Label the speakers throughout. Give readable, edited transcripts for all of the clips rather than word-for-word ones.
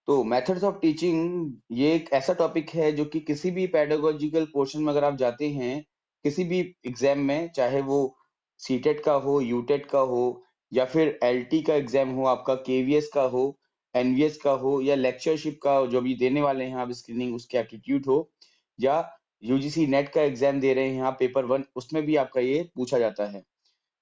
Speaker 1: तो methods of teaching ये एक ऐसा टॉपिक है जो कि किसी भी पेडागोजिकल पोर्शन में अगर आप जाते हैं, किसी भी एग्जाम में, चाहे वो सीटेट का हो, यूटेट का हो या फिर एलटी का एग्जाम हो, आपका केवीएस का हो, एनवीएस का हो या लेक्चरशिप का जो भी देने वाले हैं आप स्क्रीनिंग उसके एप्टीट्यूड हो या यूजीसी नेट का एग्जाम दे रहे हैं आप पेपर 1 उसमें भी आपका ये पूछा जाता है।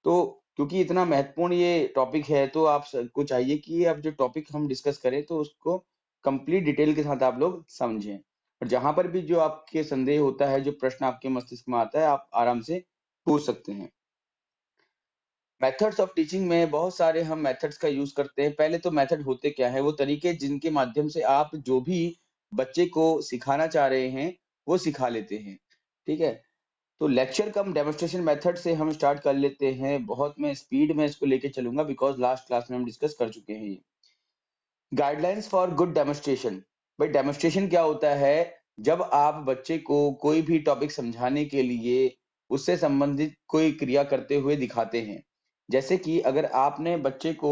Speaker 1: तो क्योंकि इतना महत्वपूर्ण ये टॉपिक है तो आप को चाहिए कि अब जो टॉपिक हम डिस्कस करें तो उसको कंप्लीट डिटेल के साथ आप लोग समझें और जहां पर भी जो आपके संदेह होता है, जो प्रश्न आपके मस्तिष्क में आता है, आप आराम से पूछ सकते हैं। मेथड्स ऑफ टीचिंग में बहुत सारे हम मेथड्स का यूज करते हैं। पहले तो मेथड होते क्या है, वो तरीके जिनके माध्यम से आप जो भी बच्चे को सिखाना चाह रहे हैं वो सिखा लेते हैं। ठीक है, तो लेक्चर कम डेमोन्स्ट्रेशन मेथड से हम स्टार्ट कर लेते हैं। बहुत मैं स्पीड में इसको लेके चलूंगा बिकॉज लास्ट क्लास में हम डिस्कस कर चुके हैं ये। Guidelines for good demonstration. भाई डेमोन्स्ट्रेशन क्या होता है? जब आप बच्चे को कोई भी टॉपिक समझाने के लिए उससे संबंधित कोई क्रिया करते हुए दिखाते हैं। जैसे कि अगर आपने बच्चे को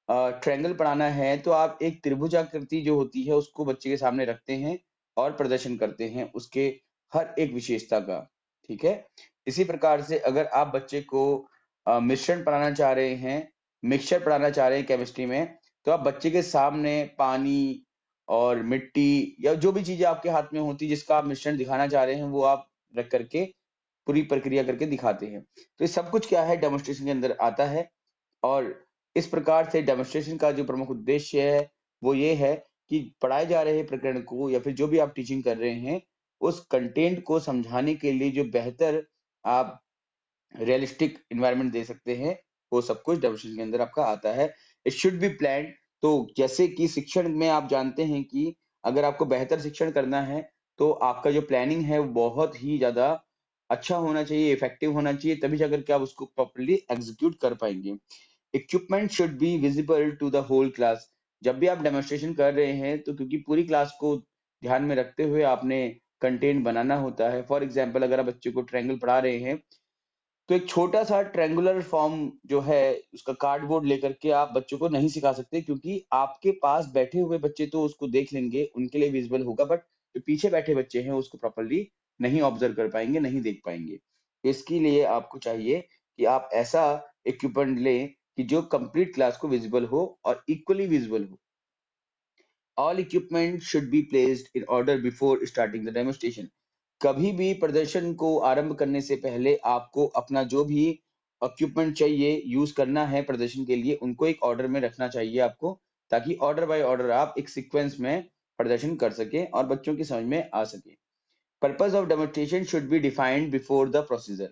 Speaker 1: ट्रायंगल पढ़ाना है तो आप एक त्रिभुजाकृति जो होती है उसको बच्चे के सामने रखते हैं और प्रदर्शन करते हैं उसके हर एक विशेषता का। ठीक है, इसी प्रकार से अगर आप बच्चे को मिश्रण पढ़ाना चाह रहे हैं, मिक्सचर पढ़ाना चाह रहे हैं केमिस्ट्री में, तो आप बच्चे के सामने पानी और मिट्टी या जो भी चीजें आपके हाथ में होती है जिसका आप मिश्रण दिखाना चाह रहे हैं वो आप रख करके पूरी प्रक्रिया करके दिखाते हैं। तो ये सब कुछ क्या है, डेमोन्स्ट्रेशन के अंदर आता है। और इस प्रकार से डेमोन्स्ट्रेशन का जो प्रमुख उद्देश्य है वो ये है कि पढ़ाए जा रहे प्रकरण को या फिर जो भी आप टीचिंग कर रहे हैं उस कंटेंट को समझाने के लिए जो बेहतर आप रियलिस्टिक एनवायरनमेंट दे सकते हैं, वो सब कुछ डेमोन्स्ट्रेशन के अंदर आपका आता है। It should be planned. तो जैसे कि शिक्षण में आप जानते हैं कि अगर आपको बेहतर शिक्षण करना है तो आपका जो प्लानिंग है वो बहुत ही ज्यादा अच्छा होना चाहिए, इफेक्टिव होना चाहिए, तभी जाकर के आप उसको प्रॉपर्ली एग्जीक्यूट कर पाएंगे। Equipment should be visible to the whole class. जब भी आप डेमोन्स्ट्रेशन कर रहे हैं तो क्योंकि पूरी क्लास को ध्यान में रखते हुए आपने कंटेंट बनाना होता है। फॉर एग्जाम्पल अगर आप बच्चे को ट्रायंगल पढ़ा रहे हैं तो एक छोटा-सा ट्रायंगुलर फॉर्म जो है उसका कार्डबोर्ड लेकर के आप बच्चों को नहीं सिखा सकते, क्योंकि आपके पास बैठे हुए बच्चे तो उसको देख लेंगे, उनके लिए विजिबल होगा, बट जो पीछे बैठे बच्चे हैं उसको प्रॉपर्ली नहीं ऑब्जर्व कर पाएँगे, नहीं देख पाएँगे। इसके लिए आपको चाहिए कि आप ऐसा इक्विपमेंट लें कि जो कंप्लीट क्लास को विजिबल हो और इक्वली विजिबल हो। All equipment should be placed in order before starting the demonstration. कभी भी प्रदर्शन को आरंभ करने से पहले आपको अपना जो भी इक्विपमेंट चाहिए यूज करना है प्रदर्शन के लिए उनको एक ऑर्डर में रखना चाहिए आपको, ताकि ऑर्डर बाय ऑर्डर आप एक सीक्वेंस में प्रदर्शन कर सकें और बच्चों की समझ में आ सके। Purpose of demonstration should be defined before the procedure.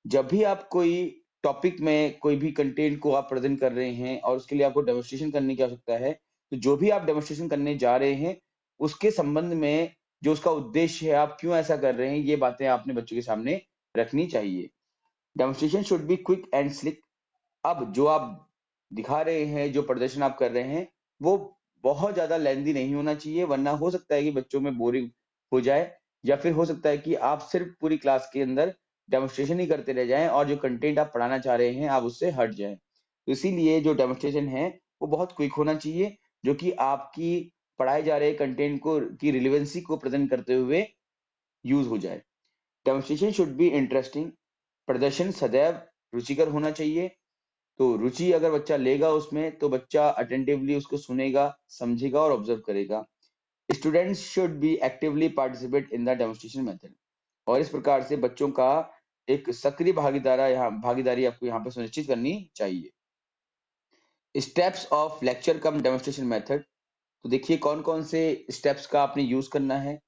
Speaker 1: जब भी आप कोई टॉपिक में कोई भी कंटेंट को आप प्रेजेंट कर रहे हैं और उसके लिए आपको डेमोन्स्ट्रेशन करने की आवश्यकता है, तो जो भी आप डेमोन्स्ट्रेशन करने जा रहे हैं, उसके संबंध में जो उसका उद्देश्य है, आप क्यों ऐसा कर रहे हैं, ये बातें आपने बच्चों के सामने रखनी चाहिए। Demonstration should be quick and slick. अब जो आप दिखा रहे हैं, जो प्रदर्शन आप कर रहे हैं, वो बहुत ज़्यादा लेंथी नहीं होना चाहिए, वरना हो सकता है कि बच्चों में बोरिंग हो जाए या फिर हो सकता है कि आप सिर्फ पूरी क्लास के अंदर डेमोन्स्ट्रेशन ही करते रह जाएँ और जो कंटेंट आप पढ़ाना चाह रहे हैं, आप उससे हट जाएँ। तो इसीलिए जो डेमोन्स्ट्रेशन है, वो बहुत क्विक होना चाहिए, जो कि आपकी पढ़ाए जा रहे कंटेंट को की रिलेवेंसी को प्रेज़ेंट करते हुए यूज़ हो जाए। Demonstration should be interesting. प्रदर्शन सदैव रुचिकर होना चाहिए। तो रुचि अगर बच्चा लेगा उसमें तो बच्चा अटेंटिवली उसको सुनेगा, समझेगा और ऑब्जर्व करेगा। Students should be actively participate in the demonstration method. और इस प्रकार से बच्चों का एक सक्रिय भागीदारी आपको यहाँ पे सुनिश्चित करनी चाहिए। Steps of lecture come demonstration method. तो देखिए कौन कौन से स्टेप्स का आपने यूज करना है।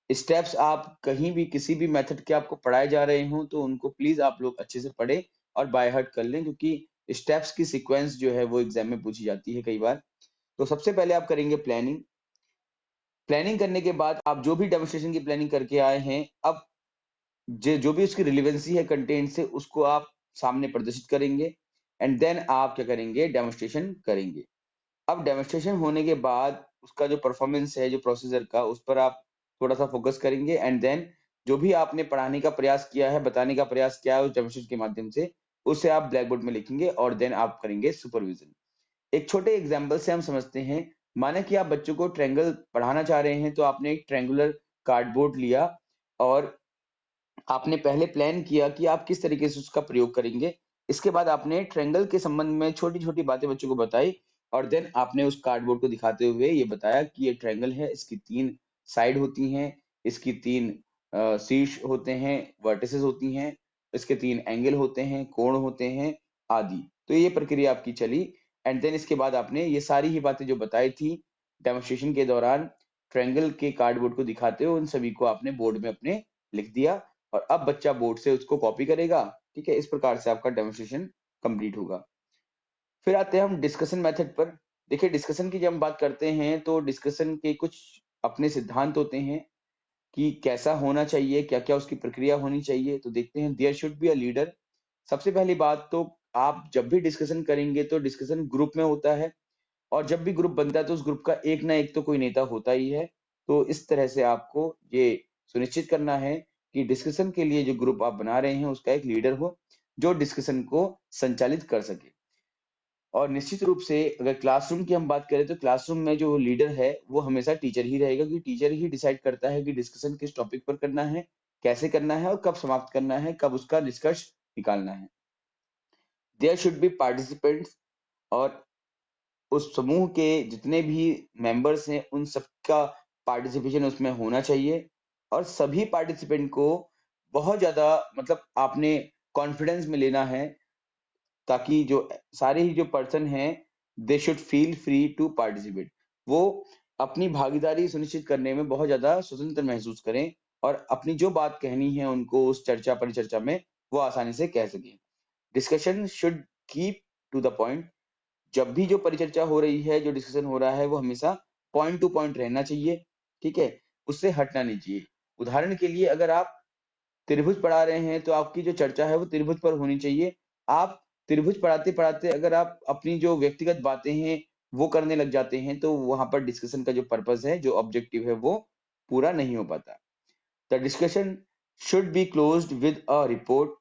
Speaker 1: स्टेप्स आप कहीं भी किसी भी मेथड के आपको पढ़ाए जा रहे हो तो उनको प्लीज आप लोग अच्छे से पढ़े और बाय हार्ट कर लें, क्योंकि स्टेप्स की सीक्वेंस जो है वो एग्जाम में पूछी जाती है कई बार। तो सबसे पहले आप करेंगे प्लानिंग। प्लानिंग करने के बाद आप जो भी डेमोन्स्ट्रेशन की प्लानिंग करके आए हैं, अब जो भी उसकी रिलेवेंसी है कंटेंट से उसको आप सामने प्रदर्शित करेंगे एंड देन आप क्या करेंगे, डेमोन्स्ट्रेशन करेंगे। अब डेमोन्स्ट्रेशन होने के बाद उसका जो परफॉर्मेंस है, जो प्रोसीजर का, उस पर आप थोड़ा-सा फोकस करेंगे एंड देन जो भी आपने पढ़ाने का प्रयास किया है, बताने का प्रयास किया है उस डेमोन्स्ट्रेशन के माध्यम से, उसे आप ब्लैक बोर्ड में लिखेंगे और देन आप करेंगे सुपरविज़न। एक छोटे एग्जांपल से हम समझते हैं। माना कि आप बच्चों को ट्रायंगल पढ़ाना चाह रहे हैं, तो आपने एक ट्रायंगुलर कार्डबोर्ड लिया और आपने पहले प्लान किया कि आप किस तरीके से उसका प्रयोग करेंगे। इसके बाद आपने ट्रायंगल के संबंध में छोटी-छोटी बातें बच्चों को बताई और देन आपने उस कार्डबोर्ड को दिखाते हुए ये बताया कि ये ट्रायंगल है, इसकी 3 साइड होती हैं, इसकी 3 शीर्ष होते हैं, वर्टिसेस होती हैं, इसके 3 एंगल होते हैं, कोण होते हैं, आदि। तो ये प्रक्रिया आपकी चली एंड देन इसके बाद आपने ये सारी ही बातें जो बताई थी डेमोन्स्ट्रेशन के दौरान ट्रायंगल के कार्डबोर्ड को दिखाते हुए उन सभी को आपने बोर्ड में अपने लिख दिया और अब बच्चा बोर्ड से उसको कॉपी करेगा, ठीक है? इस प्रकार से आपका डेमोन्स्ट्रेशन कंप्लीट होगा। फिर आते हैं हम डिस्कशन मेथड पर। देखिए डिस्कशन की जब हम बात करते हैं तो डिस्कशन के कुछ अपने सिद्धांत होते हैं कि कैसा होना चाहिए, क्या-क्या उसकी प्रक्रिया होनी चाहिए। तो देखते हैं there should be a leader. सबसे पहली बात तो आप जब भी डिस्कशन करेंगे तो डिस्कशन ग्रुप में होता है और जब भी ग्रुप बनता है तो उस ग्रुप का एक ना एक तो कोई नेता होता ही है। तो इस तरह से आपको ये सुनिश्चित करना है कि डिस्कशन के लिए जो ग्रुप आप बना रहे हैं उसका एक लीडर हो, जो डिस्कशन को संचालित कर सके। और निश्चित रूप से अगर क्लासरूम की हम बात करें तो क्लासरूम में जो लीडर है वो हमेशा टीचर ही रहेगा क्योंकि टीचर ही डिसाइड करता है कि डिस्कशन किस टॉपिक पर करना है, कैसे करना है और कब समाप्त करना है, कब उसका निष्कर्ष निकालना है। देयर शुड बी पार्टिसिपेंट्स और उस समूह के जितने भी मेंबर्स हैं उन सबका पार्टिसिपेशन उसमें होना चाहिए और सभी पार्टिसिपेंट को बहुत ज़्यादा मतलब आपने कॉन्फिडेंस में लेना है ताकि जो सारे ही जो पर्सन हैं they should feel free to participate. वो अपनी भागीदारी सुनिश्चित करने में बहुत ज़्यादा स्वतंत्र महसूस करें और अपनी जो बात कहनी है उनको उस चर्चा परिचर्चा में वो आसानी से कह सकें। Discussion should keep to the point. जब भी जो परिचर्चा हो रही है, जो डिस्कशन हो रहा है, वो हमेशा पॉइंट टू पॉइंट रहना चाहिए, ठीक है? उससे हटना नहीं चाहिए। उदाहरण के लिए अगर आप त्रिभुज पढ़ा रहे हैं, तो आपकी जो चर्चा है वो त्रिभुज पर होनी चाहिए। आप त्रिभुज पढ़ाते-पढ़ाते अगर आप अपनी जो व्यक्तिगत बातें हैं, वो करने लग जाते हैं, तो वहाँ पर डिस्कशन का जो पर्पज़ है, जो ऑब्जेक्टिव है, वो पूरा नहीं हो पाता। The discussion should be closed with a report,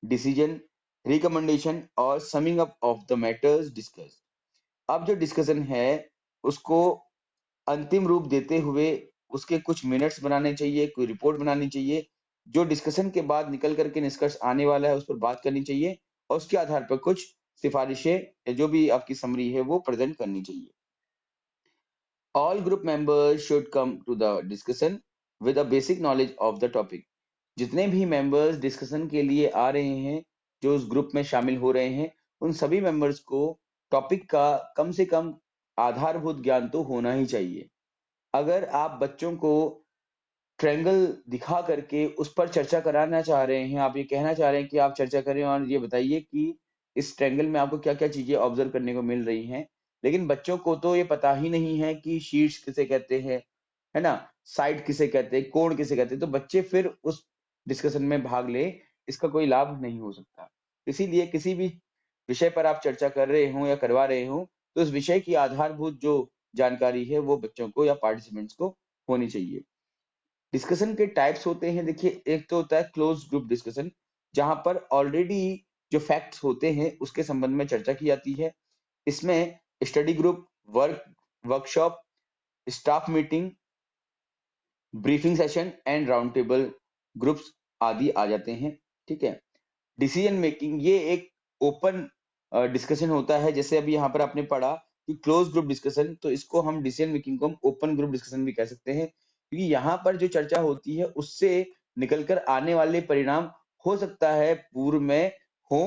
Speaker 1: decision, recommendation और summing up of the matters discussed. अब जो डिस्कशन है, उसको अंतिम रूप देते हुए उसके कुछ मिनट्स बनाने चाहिए, कोई रिपोर्ट बनानी चाहिए, जो डिस्कशन के बाद निकल कर के निष्कर्ष आने वाला है, उस पर बात करनी चाहिए और उसके आधार पर कुछ सिफ़ारिशें या जो भी आपकी समरी है, वो प्रेज़ेंट करनी चाहिए। All group members should come to the discussion with a basic knowledge of the topic. जितने भी मेंबर्स डिस्कशन के लिए आ रहे हैं, जो उस ग्रुप में शामिल हो रहे हैं, उन सभी मेंबर्स को टॉपिक का कम से कम आधारभूत ज्ञान तो होना ही चाहिए। अगर आप बच्चों को ट्रायंगल दिखा करके उस पर चर्चा कराना चाह रहे हैं, आप ये कहना चाह रहे हैं कि आप चर्चा करें और ये बताइए कि इस ट्रायंगल में आपको क्या-क्या चीज़ें ऑब्ज़र्व करने को मिल रही हैं। लेकिन बच्चों को तो ये पता ही नहीं है कि शीर्ष किसे कहते हैं, है ना? साइड किसे कहते हैं, कोण किसे कहते हैं, तो बच्चे फिर उस डिस्कशन में भाग लें, इसका कोई लाभ नहीं हो सकता। इसीलिए किसी भी विषय पर आप चर्चा कर रहे हों या करवा रहे हों, तो उस विषय की आधारभूत जो जानकारी है, वो बच्चों को या पार्टिसिपेंट्स को होनी चाहिए। डिस्कशन के टाइप्स होते हैं देखिए एक तो होता है क्लोज ग्रुप डिस्कशन जहां पर ऑलरेडी जो फैक्ट्स होते हैं उसके संबंध में चर्चा की जाती है। इसमें study group, workshop, staff meeting, briefing session and round table groups आदि आ जाते हैं। ठीक है। डिसीजन मेकिंग ये एक ओपन डिस्कशन होता है। जैसे अभी यहाँ पर आपने पढ़ा कि क्लोज ग्रुप डिस्कशन, तो इसको हम डिसीजन मेकिंग को हम ओपन ग्रुप डिस्कशन भी कह सकते हैं क्योंकि यहाँ पर जो चर्चा होती है उससे निकल कर आने वाले परिणाम हो सकता है पूर्व में हो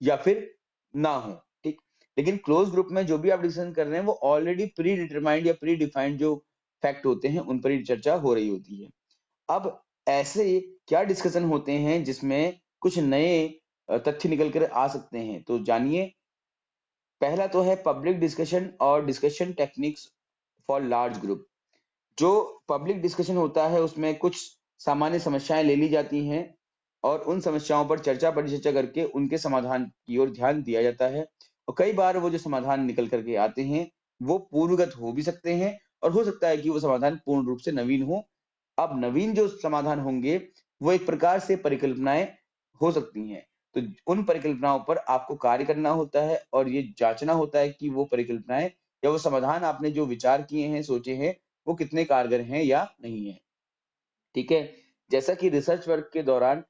Speaker 1: या फिर ना हो। ठीक, लेकिन क्लोज ग्रुप में जो भी आप डिस्कशन कर रहे हैं वो ऑलरेडी प्री डिटरमाइंड या प्री डिफाइंड जो फैक्ट होते हैं उन पर ही चर्चा हो रही होती है। अब ऐसे क्या डिस्कशन होते हैं जिसमें कुछ नए तथ्य निकल कर आ सकते हैं, तो जानिए। पहला तो है पब्लिक डिस्कशन और discussion techniques for large group. जो पब्लिक डिस्कशन होता है उसमें कुछ सामान्य समस्याएं ले ली जाती हैं और उन समस्याओं पर चर्चा परिचर्चा करके उनके समाधान की ओर ध्यान दिया जाता है और कई बार वो जो समाधान निकल करके आते हैं वो पूर्वगत हो भी सकते हैं और हो सकता है कि वो समाधान पूर्ण रूप से नवीन हो। अब नवीन जो समाधान होंगे वो एक प्रकार से परिकल्पनाएं हो सकती हैं, तो उन परिकल्पनाओं पर आपको कार्य करना होता है और ये जांचना होता है कि वो परिकल्पनाएं या वो समाधान आपने जो विचार किए हैं, सोचे हैं, वो कितने कारगर हैं या नहीं है। ठीक है? जैसा कि रिसर्च वर्क के दौरान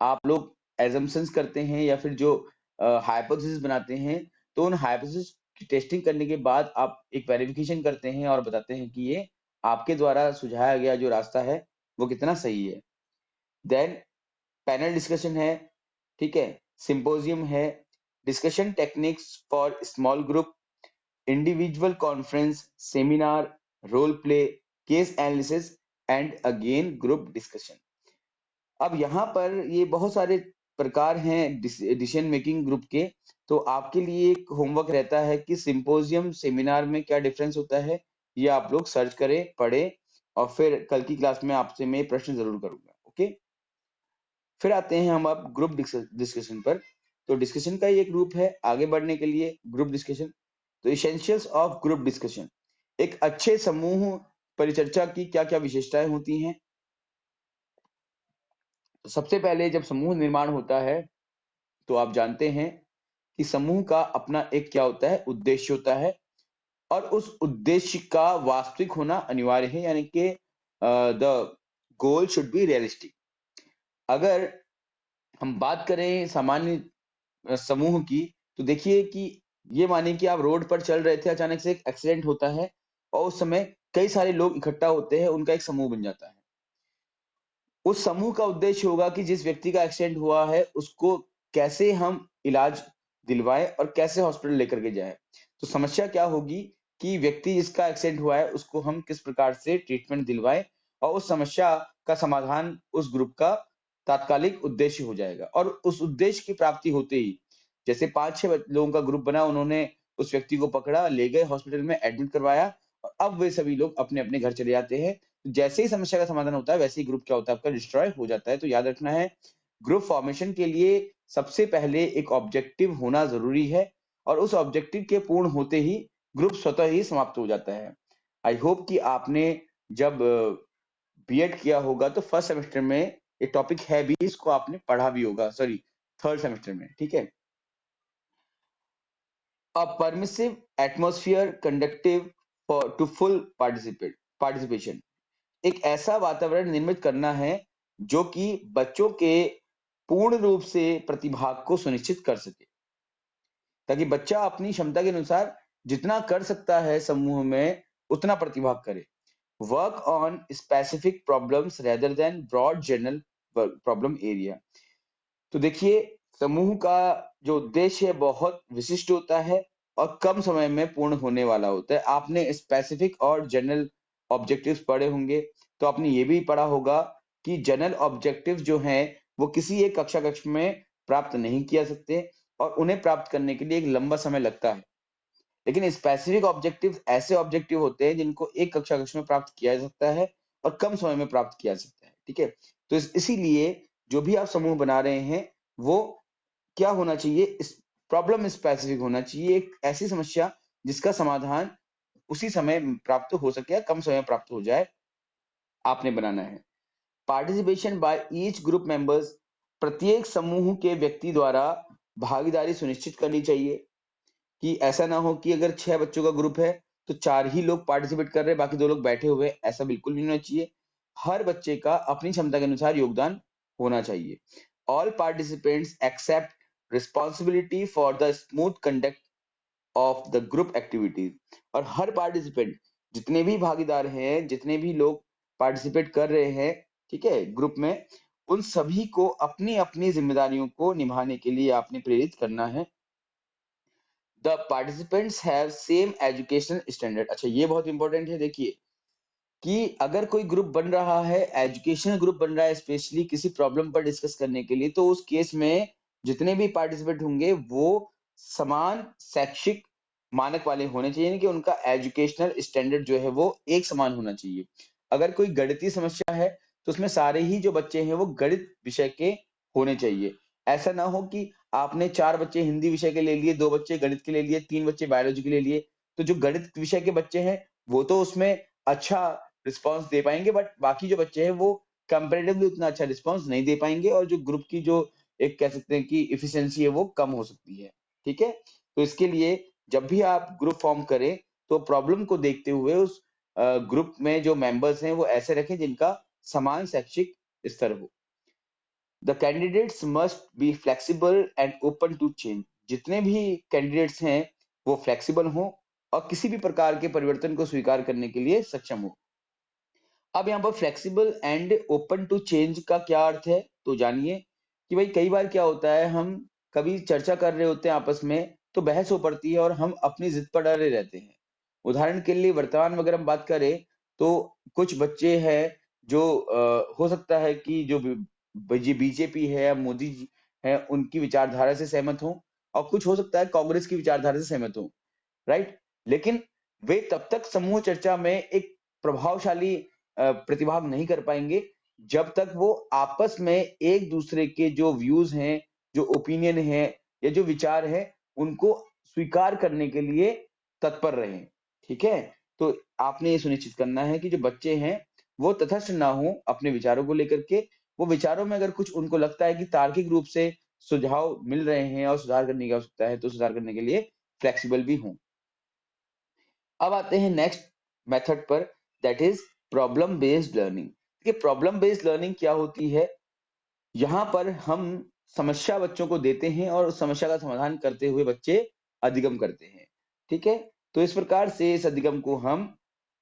Speaker 1: आप लोग assumptions करते हैं या फिर जो हाइपोथेसिस बनाते हैं, तो उन हाइपोथेसिस की टेस्टिंग करने के बाद आप एक वेरिफिकेशन करते हैं और बताते हैं कि ये आपके द्वारा सुझाया गया जो रास्ता है, वो कितना सही है। देन पैनल डिस्कशन है, ठीक है? सिम्पोजियम है, discussion techniques for small group, individual conference, seminar, role play, case analysis and again group discussion. अब यहाँ पर ये बहुत सारे प्रकार हैं डिसीजन मेकिंग ग्रुप के, तो आपके लिए एक होमवर्क रहता है कि सिम्पोजियम सेमिनार में क्या डिफरेंस होता है, ये आप लोग सर्च करें, पढ़ें और फिर कल की क्लास में आपसे मैं प्रश्न जरूर करूंगा। ओके, फिर आते हैं हम अब ग्रुप डिस्कशन पर। तो डिस्कशन का ही एक ग्रुप है आगे बढ़ने के लिए ग्रुप डिस्कशन। तो इसेंशियल्स ऑफ ग्रुप डिस्कशन, एक अच्छे समूह परिचर्चा की क्या क्या विशेषताएं होती हैं। तो सबसे पहले जब समूह निर्माण होता है तो आप जानते हैं कि समूह का अपना एक क्या होता है, उद्देश्य होता है और उस उद्देश्य का वास्तविक होना अनिवार्य है, यानी कि the goal should be realistic. अगर हम बात करें सामान्य समूह की, तो देखिए कि ये मानिए कि आप रोड पर चल रहे थे, अचानक से एक एक्सीडेंट होता है और उस समय कई सारे लोग इकट्ठा होते हैं, उनका एक समूह बन जाता है। उस समूह का उद्देश्य होगा कि जिस व्यक्ति का एक्सीडेंट हुआ है उसको कैसे हम इलाज दिलवाएं और कैसे हॉस्पिटल लेकर के जाएं। तो समस्या क्या होगी कि व्यक्ति जिसका एक्सीडेंट हुआ है उसको हम किस प्रकार से ट्रीटमेंट दिलवाएं, और उस समस्या का समाधान उस ग्रुप का तात्कालिक उद्देश्य हो जाएगा। और उस उद्देश्य की प्राप्ति होते ही, जैसे 5-6 लोगों का ग्रुप बना, उन्होंने उस व्यक्ति को पकड़ा, ले गए हॉस्पिटल में एडमिट करवाया और अब वे सभी लोग अपने अपने घर चले जाते हैं। जैसे ही समस्या का समाधान होता है वैसे ही ग्रुप क्या होता है, आपका डिस्ट्रॉय हो जाता है। तो याद रखना है, ग्रुप फॉर्मेशन के लिए सबसे पहले एक ऑब्जेक्टिव होना जरूरी है और उस ऑब्जेक्टिव के पूर्ण होते ही ग्रुप स्वतः ही समाप्त हो जाता है। आई होप कि आपने जब बीएड किया होगा तो फर्स्ट सेमेस्टर में ये टॉपिक है भी, इसको आपने पढ़ा भी होगा, सॉरी थर्ड सेमेस्टर में। ठीक है, a permissive atmosphere conductive for to full participation, एक ऐसा वातावरण निर्मित करना है जो कि बच्चों के पूर्ण रूप से प्रतिभाग को सुनिश्चित कर सके, ताकि बच्चा अपनी क्षमता के अनुसार जितना कर सकता है समूह में उतना प्रतिभाग करे। Work on specific problems rather than broad general problem area. तो देखिए, समूह का जो उद्देश्य है बहुत विशिष्ट होता है और कम समय में पूर्ण होने वाला होता है। आपने स्पेसिफिक और जनरल ऑब्जेक्टिव्स पढ़े होंगे, तो आपने ये भी पढ़ा होगा कि जनरल ऑब्जेक्टिव्स जो हैं वो किसी एक कक्षा कक्ष में प्राप्त नहीं किया सकते और उन्हें प्राप्त करने के लिए एक लंबा समय लगता है। लेकिन स्पेसिफिक ऑब्जेक्टिव्स ऐसे ऑब्जेक्टिव होते हैं जिनको एक कक्षा कक्ष में प्राप्त किया जा सकता है और कम समय में प्राप्त किया जा सकता है। ठीक है, तो इसीलिए जो भी आप समूह बना रहे हैं वो क्या होना चाहिए, इस प्रॉब्लम स्पेसिफिक होना चाहिए, एक ऐसी समस्या जिसका समाधान उसी समय प्राप्त हो सके या कम समय में प्राप्त हो जाए, आपने बनाना है। Participation by each group members, प्रत्येक समूह के व्यक्ति द्वारा भागीदारी सुनिश्चित करनी चाहिए कि ऐसा ना हो कि अगर 6 बच्चों का ग्रुप है तो 4 ही लोग पार्टिसिपेट कर रहे हैं, बाकी 2 लोग बैठे हुए हैं, ऐसा बिल्कुल नहीं होना चाहिए। हर बच्चे का अपनी क्षमता के अनुसार योगदान होना चाहिए। All participants accept responsibility for the smooth conduct of the group activities, और हर पार्टिसिपेंट, जितने भी भागीदार हैं, जितने भी लोग पार्टिसिपेट कर रहे हैं, ठीक है, ग्रुप में, उन सभी को अपनी अपनी जिम्मेदारियों को निभाने के लिए आपने प्रेरित करना है। The participants have same educational standard. अच्छा, ये बहुत इंपॉर्टेंट है। देखिए कि अगर कोई ग्रुप बन रहा है, एजुकेशनल ग्रुप बन रहा है स्पेशली किसी प्रॉब्लम पर डिस्कस करने के लिए, तो उस केस में जितने भी पार्टिसिपेंट होंगे वो समान शैक्षिक मानक वाले होने चाहिए, यानी कि उनका एजुकेशनल स्टैंडर्ड जो है वो एक समान होना चाहिए। अगर कोई गणितीय समस्या है तो उसमें सारे ही जो बच्चे हैं वो गणित विषय के होने चाहिए। ऐसा ना हो कि आपने 4 बच्चे हिंदी विषय के ले लिए, 2 बच्चे गणित के ले लिए, 3 बच्चे बायोलॉजी के ले लिए, तो जो गणित विषय के बच्चे हैं वो तो उसमें अच्छा रिस्पॉन्स दे पाएंगे, बट बाकी जो बच्चे हैं वो कंपेरेटिवली उतना अच्छा रिस्पॉन्स नहीं दे पाएंगे और जो ग्रुप की जो एक कह सकते हैं कि इफिशियंसी है वो कम हो सकती है। ठीक है, तो इसके लिए जब भी आप ग्रुप फॉर्म करें तो प्रॉब्लम को देखते हुए उस ग्रुप में जो मेंबर्स हैं वो ऐसे रखें जिनका समान शैक्षिक स्तर हो। The candidates must be flexible and open to change. जितने भी कैंडिडेट्स हैं वो फ्लेक्सिबल हों और किसी भी प्रकार के परिवर्तन को स्वीकार करने के लिए सक्षम हो। अब यहाँ पर flexible and open to change का क्या अर्थ है, तो जानिए कि भाई कई बार क्या होता है, हम कभी चर्चा कर रहे होते हैं आपस में, तो बहस हो पड़ती है और हम अपनी जिद पर डरे रहते हैं। उदाहरण के लिए वर्तमान में अगर हम बात करें तो कुछ बच्चे हैं जो हो सकता है कि जो बीजेपी है या मोदी जी है उनकी विचारधारा से सहमत हों, और कुछ हो सकता है कांग्रेस की विचारधारा से सहमत हों, राइट? लेकिन वे तब तक समूह चर्चा में एक प्रभावशाली प्रतिभाग नहीं कर पाएंगे जब तक वो आपस में एक दूसरे के जो व्यूज हैं, जो ओपिनियन है या जो विचार है, उनको स्वीकार करने के लिए तत्पर रहें। ठीक है? तो आपने ये सुनिश्चित करना है कि जो बच्चे हैं वो तटस्थ ना हो अपने विचारों को लेकर के। वो विचारों में अगर कुछ उनको लगता है कि तार्किक रूप से सुझाव मिल रहे हैं और सुधार करने की आवश्यकता है, तो सुधार करने के लिए फ्लेक्सिबल भी हों। अब आते हैं नेक्स्ट मेथड पर, that is problem based learning. ये प्रॉब्लम बेस्ड लर्निंग क्या होती है? यहाँ पर हम समस्या बच्चों को देते हैं और उस समस्या का समाधान करते हुए बच्चे अधिगम करते हैं। ठीक है? तो इस प्रकार से इस अधिगम को हम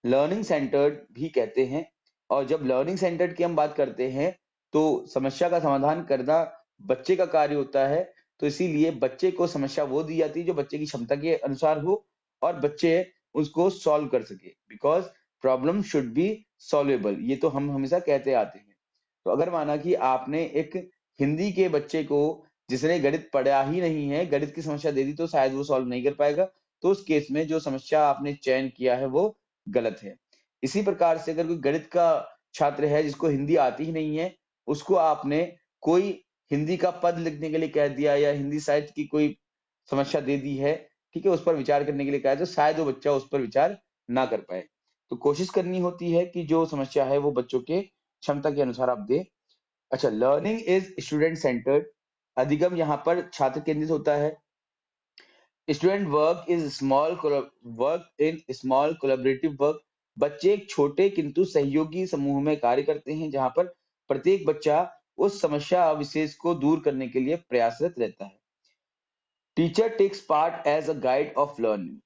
Speaker 1: लर्निंग सेंटर्ड भी कहते हैं। और जब लर्निंग सेंटर्ड की हम बात करते हैं तो समस्या का समाधान करना बच्चे का कार्य होता है। तो इसीलिए बच्चे को समस्या वो दी जाती है जो बच्चे की क्षमता के अनुसार हो और बच्चे उसको सॉल्व कर सके, because problem should be solvable. ये तो हम हमेशा कहते आते हैं। तो अगर माना कि आपने एक हिंदी के बच्चे को जिसने गणित पढ़ा ही नहीं है गणित की समस्या दे दी, तो शायद वो सॉल्व नहीं कर पाएगा। तो उस केस में जो समस्या आपने चयन किया है वो गलत है। इसी प्रकार से अगर कोई गणित का छात्र है जिसको हिंदी आती ही नहीं है, उसको आपने कोई हिंदी का पद लिखने के लिए कह दिया या हिंदी साहित्य की कोई समस्या दे दी है, ठीक है, उस पर विचार करने के लिए कहा है, तो शायद वो बच्चा उस पर विचार ना कर पाए। तो कोशिश करनी होती है कि जो समस्या है वो बच्चों के क्षमता के अनुसार आप दें। अच्छा, लर्निंग इज स्टूडेंट सेंटर्ड। अधिगम यहाँ पर छात्र केंद्रित होता है। Student work in small collaborative work. बच्चे एक छोटे किंतु सहयोगी समूह में कार्य करते हैं जहां पर प्रत्येक बच्चा उस समस्या विशेष को दूर करने के लिए प्रयासरत रहता है। Teacher takes part as a guide of learning.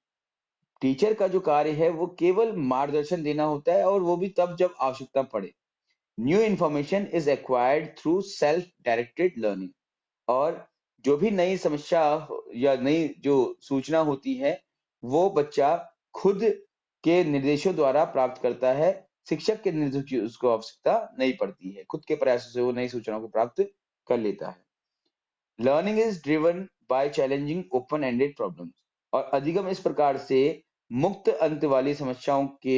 Speaker 1: Teacher का जो कार्य है वो केवल मार्गदर्शन देना होता है और वो भी तब जब आवश्यकता पड़े। New information is acquired through self directed learning. और जो भी नई समस्या या नई जो सूचना होती है वो बच्चा खुद के निर्देशों द्वारा प्राप्त करता है। शिक्षक के निर्देशों की उसको आवश्यकता नहीं पड़ती है, खुद के प्रयासों से वो नई सूचनाओं को प्राप्त कर लेता है। Learning is driven by challenging open ended problems. और अधिगम इस प्रकार से मुक्त अंत वाली समस्याओं के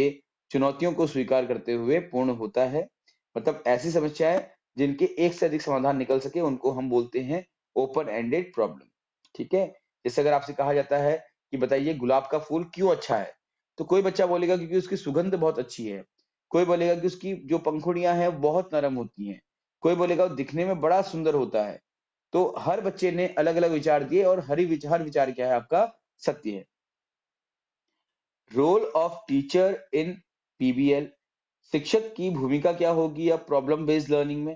Speaker 1: चुनौतियों को स्वीकार करते हुए पूर्ण होता है। मतलब ऐसी समस्याएं जिनके एक से अधिक समाधान निकल सके उनको हम बोलते हैं ओपन एंडेड प्रॉब्लम। ठीक है? जैसे अगर आपसे कहा जाता है कि बताइए गुलाब का फूल क्यों अच्छा है, तो कोई बच्चा बोलेगा क्योंकि उसकी सुगंध बहुत अच्छी है, कोई बोलेगा कि उसकी जो पंखुड़ियां हैं बहुत नरम होती हैं, कोई बोलेगा वो दिखने में बड़ा सुंदर होता है। तो हर बच्चे ने अलग-अलग विचार दिए और हर विचार क्या है आपका सत्य है। Role of teacher in PBL. शिक्षक की भूमिका क्या होगी अब प्रॉब्लम बेस्ड लर्निंग में?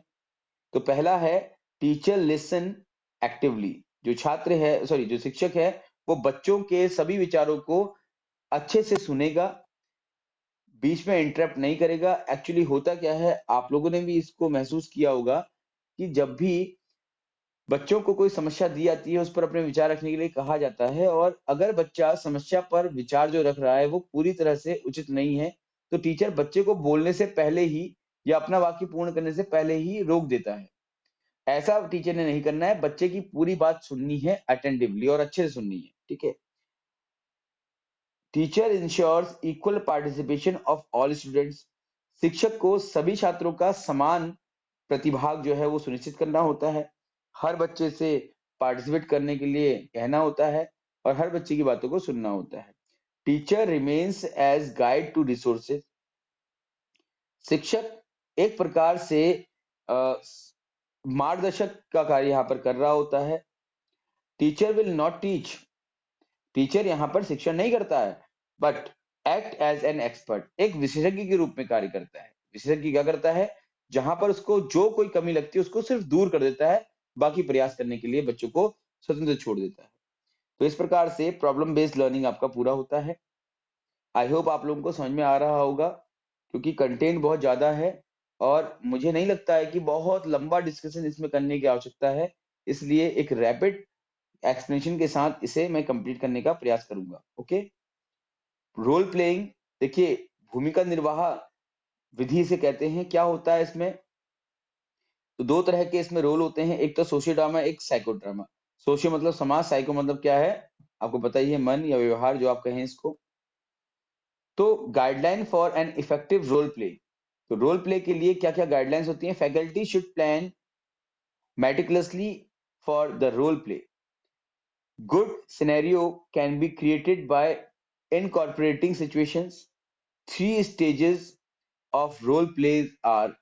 Speaker 1: तो पहला है टीचर लिसन एक्टिवली। जो शिक्षक है वो बच्चों के सभी विचारों को अच्छे से सुनेगा, बीच में इंटरप्ट नहीं करेगा। एक्चुअली होता क्या है, आप लोगों ने भी इसको महसूस किया होगा कि जब भी बच्चों को कोई समस्या दी जाती है, उस पर अपने विचार रखने के लिए कहा जाता है, और अगर बच्चा समस्या पर विचार जो रख रहा है वो पूरी तरह से उचित नहीं है, तो टीचर बच्चे को बोलने से पहले ही या अपना वाक्य पूर्ण करने से पहले ही रोक देता है। ऐसा टीचर ने नहीं करना है, बच्चे की पूरी बात सुननी है अटेंटिवली और अच्छे से सुननी है। ठीक है? Teacher ensures equal participation of all students. शिक्षक को सभी छात्रों का समान प्रतिभाग जो है वो सुनिश्चित करना होता है। हर बच्चे से पार्टिसिपेट करने के लिए कहना होता है और हर बच्चे की बातों को सुनना होता है। Teacher remains as guide to resources. शिक्षक एक प्रकार से मार्गदर्शक का कार्य यहाँ पर कर रहा होता है। Teacher will not teach. Teacher यहाँ पर शिक्षण नहीं करता है, but act as an expert, एक विशेषज्ञ के रूप में कार्य करता है। विशेषज्ञ क्या करता है, जहां पर उसको जो कोई कमी लगती है उसको सिर्फ दूर कर देता है, बाकी प्रयास करने के लिए बच्चों को स्वतंत्र छोड़ देता है। तो इस प्रकार से प्रॉब्लम बेस्ड लर्निंग आपका पूरा होता है। आई होप आप लोगों को समझ में आ रहा होगा, क्योंकि कंटेंट बहुत ज्यादा है और मुझे नहीं लगता है कि बहुत लंबा डिस्कशन इसमें करने की आवश्यकता है, इसलिए एक रैपिड एक्सप्लेनेशन के साथ इसे मैं कंप्लीट करने का प्रयास करूंगा। ओके, रोल प्लेइंग, देखिए भूमिका निर्वाह विधि से कहते हैं, क्या होता है इसमें, तो दो तरह के इसमें रोल होते हैं, एक तो सोशियो ड्रामा, एक साइको ड्रामा। सोशियो मतलब समाज, साइको मतलब क्या है आपको पता ही है, मन या व्यवहार जो आप कहें इसको। तो guideline for an effective role play, तो रोल प्ले के लिए क्या क्या गाइडलाइंस होती हैं, faculty should plan meticulously for the role play, good scenario can be created by incorporating situations, three stages of role plays are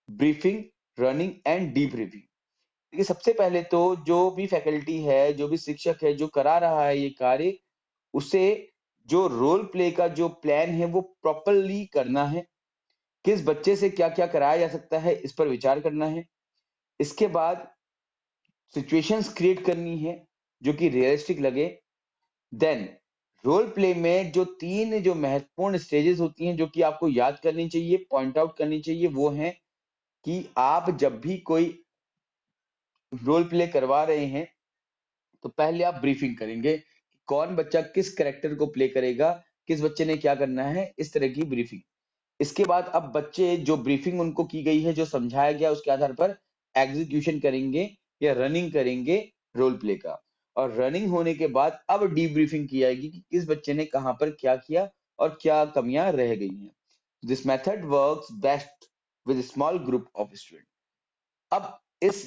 Speaker 1: briefing, running and debriefing। देखिए सबसे पहले तो जो भी फैकल्टी है, जो भी शिक्षक है जो करा रहा है ये कार्य, उसे जो रोल प्ले का जो प्लान है वो प्रॉपरली करना है। किस बच्चे से क्या क्या कराया जा सकता है इस पर विचार करना है। इसके बाद सिचुएशंस क्रिएट करनी है जो कि रियलिस्टिक लगे। देन रोल प्ले में जो तीन जो महत्वपूर्ण स्टेजेस होती हैं जो कि आपको याद करनी चाहिए, पॉइंट आउट करनी चाहिए, वो हैं कि आप जब भी कोई रोल प्ले करवा रहे हैं तो पहले आप ब्रीफिंग करेंगे कि कौन बच्चा किस कैरेक्टर को प्ले करेगा, किस बच्चे ने क्या करना है, इस तरह की ब्रीफिंग। इसके बाद अब बच्चे जो ब्रीफिंग उनको की गई है, जो समझाया गया, उसके आधार पर एग्जीक्यूशन करेंगे या रनिंग करेंगे रोल प्ले का। और रनिंग होने के बाद अब डीब्रीफिंग की जाएगी कि किस बच्चे ने कहां पर क्या किया और क्या कमियां रह गई हैं। This method works best with small group of student. अब इस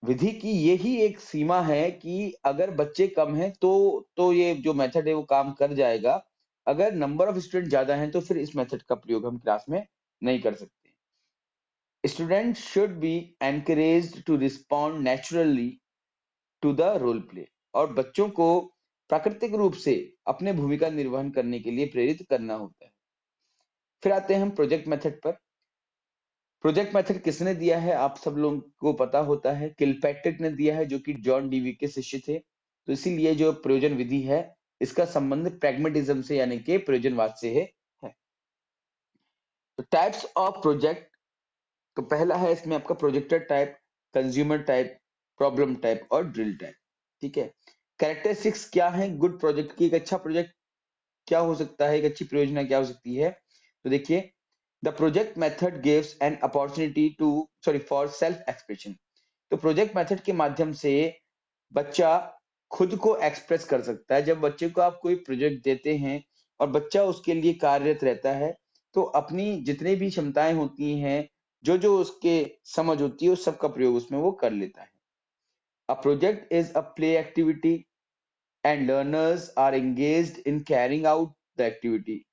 Speaker 1: विधि की यही एक सीमा है कि अगर बच्चे कम हैं तो ये जो मेथड है वो काम कर जाएगा। अगर नंबर ऑफ स्टूडेंट ज्यादा हैं तो फिर इस मेथड का प्रयोग हम क्लास में नहीं कर सकते। Student should be encouraged to respond naturally to the role play, और बच्चों को प्राकृतिक रूप से अपने भूमिका निर्वहन करने के लिए प्रेरित करना होता है। फिर आते हैं हम प्रोजेक्ट मेथड पर। प्रोजेक्ट मेथड किसने दिया है आप सब लोगों को पता होता है, किलपैट्रिक ने दिया है जो कि जॉन डीवी के शिष्य थे। तो इसीलिए जो प्रयोजन विधि है इसका संबंध प्रैग्मेटिज्म से यानी कि प्रयोजनवाद से है। तो टाइप्स ऑफ प्रोजेक्ट, तो पहला है इसमें आपका projector type, consumer type, problem type और ड्रिल टाइप। ठीक है, कैरेक्टरिस्टिक्स क्या है गुड प्रोजेक्ट की, एक अच्छा प्रोजेक्ट क्या हो सकता है, एक अच्छी परियोजना क्या हो सकती है। तो देखिए, the project method gives an opportunity to for self expression. तो प्रोजेक्ट मेथड के माध्यम से बच्चा खुद को एक्सप्रेस कर सकता है। जब बच्चे को आप कोई प्रोजेक्ट देते हैं और बच्चा उसके लिए कार्यरत रहता है, तो अपनी जितनी भी क्षमताएं होती हैं, जो जो उसके समझ होती है, उस सब का प्रयोग उसमें वो कर लेता है। A project is a play activity and learners are engaged in carrying out the activity.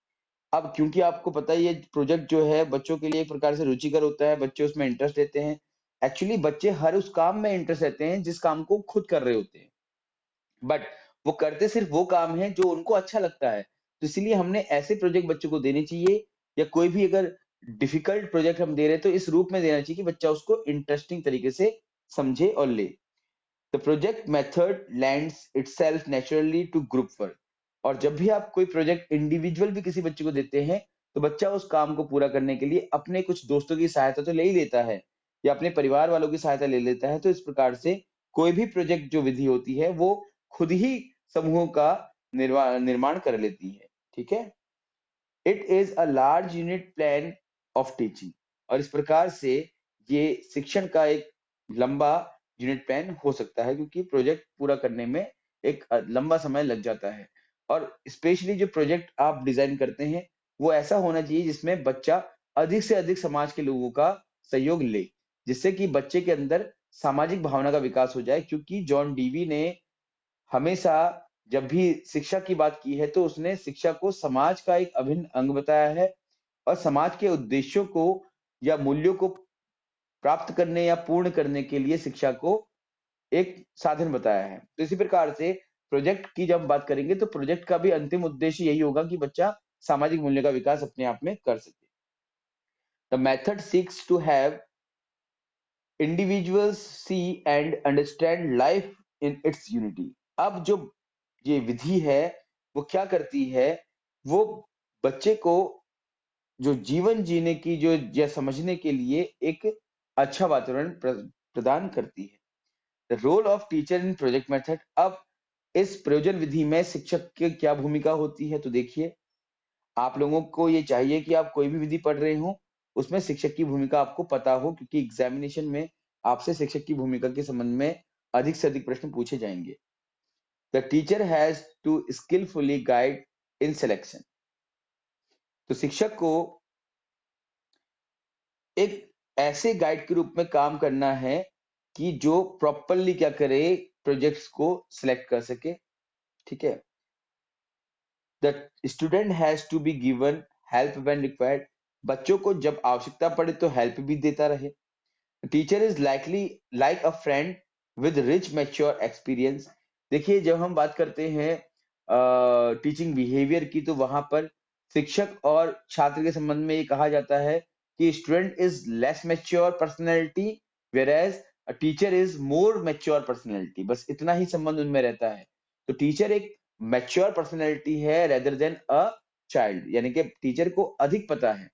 Speaker 1: अब क्योंकि आपको पता ही है प्रोजेक्ट जो है बच्चों के लिए एक प्रकार से रुचिकर होता है, बच्चे उसमें इंटरेस्ट लेते हैं। एक्चुअली बच्चे हर उस काम में इंटरेस्ट लेते हैं जिस काम को खुद कर रहे होते हैं, बट वो करते सिर्फ वो काम है जो उनको अच्छा लगता है। तो इसीलिए हमने ऐसे प्रोजेक्ट बच्चों को देने चाहिए, या कोई भी अगर डिफिकल्ट प्रोजेक्ट हम दे रहे हैं तो इस रूप में देना चाहिए कि बच्चा उसको इंटरेस्टिंग तरीके से समझे और ले। The project method lends itself naturally to group work. और जब भी आप कोई प्रोजेक्ट इंडिविजुअल भी किसी बच्चे को देते हैं तो बच्चा उस काम को पूरा करने के लिए अपने कुछ दोस्तों की सहायता तो ले ही लेता है, या अपने परिवार वालों की सहायता ले लेता है। तो इस प्रकार से कोई भी प्रोजेक्ट जो विधि होती है वो खुद ही समूहों का निर्माण कर लेती है। ठीक है, it is a large unit plan of teaching. और इस प्रकार से ये शिक्षण का एक लंबा यूनिट प्लान हो सकता है, क्योंकि प्रोजेक्ट पूरा करने में एक लंबा समय लग जाता है। और स्पेशली जो प्रोजेक्ट आप डिजाइन करते हैं वो ऐसा होना चाहिए जिसमें बच्चा अधिक से अधिक समाज के लोगों का सहयोग ले, जिससे कि बच्चे के अंदर सामाजिक भावना का विकास हो जाए। क्योंकि जॉन डीवी ने हमेशा जब भी शिक्षा की बात की है तो उसने शिक्षा को समाज का एक अभिन्न अंग बताया है, और समाज के उद्देश्यों को या मूल्यों को प्राप्त करने या पूर्ण करने के लिए शिक्षा को एक साधन बताया है। तो इसी प्रकार से प्रोजेक्ट की जब बात करेंगे तो प्रोजेक्ट का भी अंतिम उद्देश्य यही होगा कि बच्चा सामाजिक मूल्यों का विकास अपने आप में कर सके। The method seeks to have individuals see and understand life in its unity। अब जो ये विधि है वो क्या करती है, वो बच्चे को जो जीवन जीने की जो या समझने के लिए एक अच्छा वातावरण प्रदान करती है। The role of teacher in project method. अब इस प्रयोजन विधि में शिक्षक की क्या भूमिका होती है, तो देखिए आप लोगों को ये चाहिए कि आप कोई भी विधि पढ़ रहे हो उसमें शिक्षक की भूमिका आपको पता हो, क्योंकि एग्जामिनेशन में आपसे शिक्षक की भूमिका के संबंध में अधिक से अधिक प्रश्न पूछे जाएंगे। The teacher has to skilfully guide in selection. तो शिक्षक को एक ऐसे गाइड के रूप में काम करना है कि जो प्रॉपरली क्या करे, प्रोजेक्ट्स को सिलेक्ट कर सके। ठीक है। The student has to be given help when required. बच्चों को जब आवश्यकता पड़े तो हेल्प भी देता रहे। Teacher is likely like a friend with rich mature experience. देखिए जब हम बात करते हैं टीचिंग बिहेवियर की, तो वहां पर शिक्षक और छात्र के संबंध में ये कहा जाता है कि student is less mature personality whereas a teacher is more mature personality. बस इतना ही संबंध उनमें रहता है। तो टीचर एक मैच्योर पर्सनैलिटी है रेदर देन अ चाइल्ड, यानी कि टीचर को अधिक पता है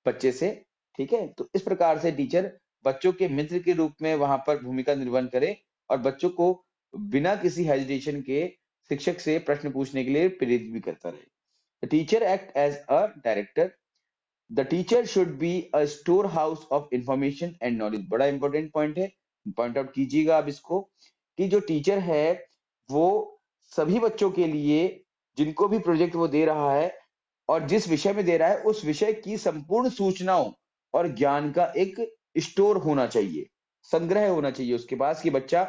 Speaker 1: बच्चे से। ठीक है। तो इस प्रकार से टीचर बच्चों के मित्र के रूप में वहां पर भूमिका निर्वहन करे और बच्चों को बिना किसी हेजिटेशन के शिक्षक से प्रश्न पूछने के लिए प्रेरित भी करता रहे। Teacher act as a director. The teacher should be a storehouse of information and knowledge. बड़ा इंपॉर्टेंट पॉइंट है, पॉइंट आउट कीजिएगा आप इसको, कि जो टीचर है वो सभी बच्चों के लिए जिनको भी प्रोजेक्ट वो दे रहा है और जिस विषय में दे रहा है उस विषय की संपूर्ण सूचनाओं और ज्ञान का एक स्टोर होना चाहिए, संग्रह होना चाहिए उसके पास, कि बच्चा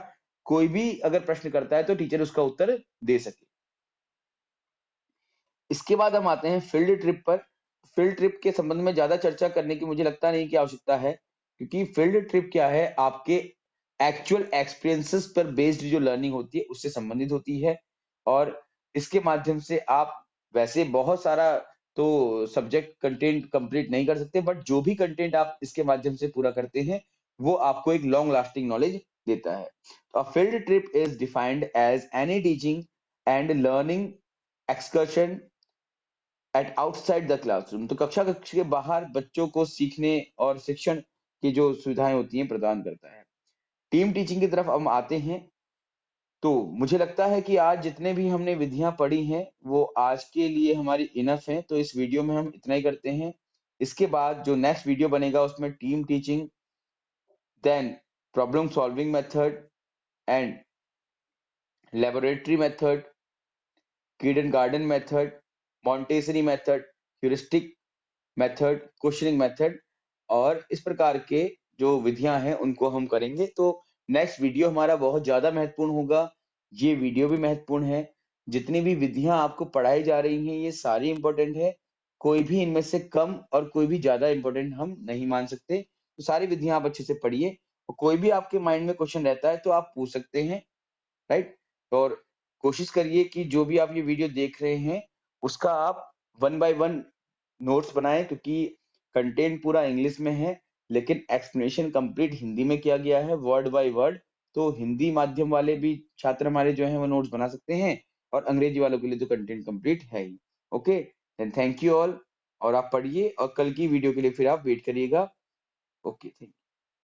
Speaker 1: कोई भी अगर प्रश्न करता है तो टीचर उसका उत्तर दे सके। इसके बाद हम आते हैं फील्ड ट्रिप पर। फील्ड ट्रिप के संबंध में ज्यादा चर्चा करने की मुझे लगता नहीं कि आवश्यकता है, क्योंकि फील्ड ट्रिप क्या है, आपके एक्चुअल एक्सपीरियंसेस पर बेस्ड जो लर्निंग होती है उससे संबंधित होती है। और इसके माध्यम से आप वैसे बहुत सारा तो सब्जेक्ट कंटेंट कंप्लीट नहीं कर सकते, बट जो भी कंटेंट आप इसके माध्यम से पूरा करते हैं वो आपको एक लॉन्ग लास्टिंग नॉलेज देता है। तो field trip is defined as any teaching and learning excursion at outside the classroom. तो कक्षा कक्ष के बाहर बच्चों को सीखने और शिक्षण की जो सुविधाएं होती हैं प्रदान करता है। टीम टीचिंग की तरफ हम आते हैं। तो मुझे लगता है कि आज जितने भी हमने विधियां पढ़ी हैं वो आज के लिए हमारी इनफ है, तो इस वीडियो में हम इतना ही करते हैं। इसके बाद जो नेक्स्ट वीडियो बनेगा उसमें team teaching, then problem solving method and laboratory method, kindergarten method, Montessori method, heuristic method, questioning method और इस प्रकार के जो विधियां हैं उनको हम करेंगे। तो नेक्स्ट वीडियो हमारा बहुत ज्यादा महत्वपूर्ण होगा, ये वीडियो भी महत्वपूर्ण है। जितनी भी विधियां आपको पढ़ाई जा रही हैं ये सारी इंपॉर्टेंट है, कोई भी इनमें से कम और कोई भी ज्यादा इंपॉर्टेंट हम नहीं मान सकते। तो सारी विधियां आप अच्छे से पढ़िए और कोई भी आपके माइंड में क्वेश्चन रहता है तो आप पूछ सकते हैं, राइट। और कोशिश करिए कि जो भी आप ये वीडियो देख रहे हैं उसका आप वन बाय वन नोट्स बनाएं, क्योंकि कंटेंट पूरा इंग्लिश में है लेकिन एक्सप्लेनेशन कंप्लीट हिंदी में किया गया है वर्ड बाय वर्ड। तो हिंदी माध्यम वाले भी छात्र हमारे जो हैं वो नोट्स बना सकते हैं और अंग्रेजी वालों के लिए तो कंटेंट कंप्लीट है ही। Okay, then thank you all. और आप पढ़िए और कल की वीडियो के लिए फिर आप वेट करिएगा। Okay, thank you.